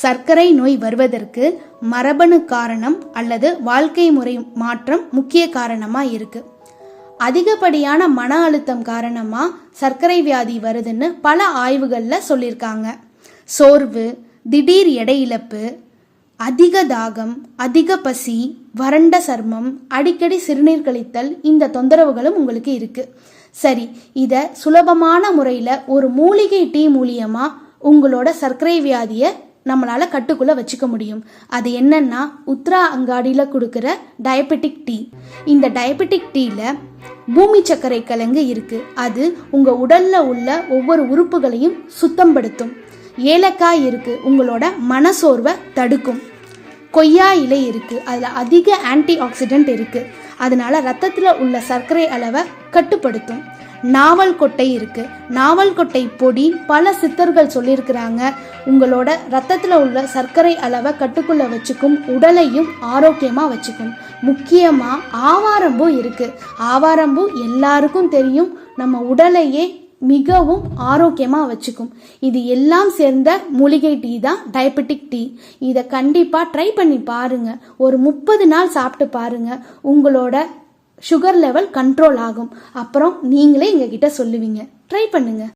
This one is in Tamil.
சர்க்கரை நோய் வருவதற்கு மரபணு காரணம் அல்லது வாழ்க்கை முறை மாற்றம் முக்கிய காரணமா இருக்கு. அதிகப்படியான மன அழுத்தம் காரணமா சர்க்கரை வியாதி வருதுன்னு பல ஆய்வுகளில் சொல்லியிருக்காங்க. சோர்வு, திடீர் எடை இழப்பு, அதிக தாகம், அதிக பசி, வறண்ட சர்மம், அடிக்கடி சிறுநீர் கழித்தல், இந்த தொந்தரவுகளும் உங்களுக்கு இருக்கு. சரி, இதை சுலபமான முறையில் ஒரு மூலிகை டீ மூலியமா உங்களோட சர்க்கரை வியாதியை நம்மளால கட்டுக்குள்ள வச்சுக்க முடியும். அது என்னன்னா உத்ரா அங்காடியில் கொடுக்குற டயபெட்டிக் டீ. இந்த டயபெட்டிக் டீல பூமி சர்க்கரை கிழங்கு இருக்கு. அது உங்க உடல்ல உள்ள ஒவ்வொரு உறுப்புகளையும் சுத்தப்படுத்தும். ஏலக்காய் இருக்கு, உங்களோட மனசோர்வை தடுக்கும். கொய்யா இலை இருக்கு, அதில் அதிக ஆன்டி ஆக்சிடென்ட் இருக்கு, அதனால ரத்தத்தில் உள்ள சர்க்கரை அளவை கட்டுப்படுத்தும். நாவல் கொட்டை இருக்கு, நாவல் கொட்டை பொடி பல சித்தர்கள் சொல்லியிருக்கிறாங்க, உங்களோட ரத்தத்தில் உள்ள சர்க்கரை அளவை கட்டுக்குள்ள வச்சுக்கும், உடலையும் ஆரோக்கியமாக வச்சுக்கும். முக்கியமாக ஆவாரம்பூ இருக்கு. ஆவாரம்பூ எல்லாருக்கும் தெரியும், நம்ம உடலையே மிகவும் ஆரோக்கியமாக வச்சுக்கும். இது எல்லாம் சேர்ந்த மூலிகை டீ தான் டயபெட்டிக் டீ. இதை கண்டிப்பாக ட்ரை பண்ணி பாருங்க. ஒரு 30 நாள் சாப்பிட்டு பாருங்க, உங்களோட சுகர் லெவல் கண்ட்ரோல் ஆகும். அப்புறம் நீங்களே எங்ககிட்ட சொல்லுவீங்க. ட்ரை பண்ணுங்க.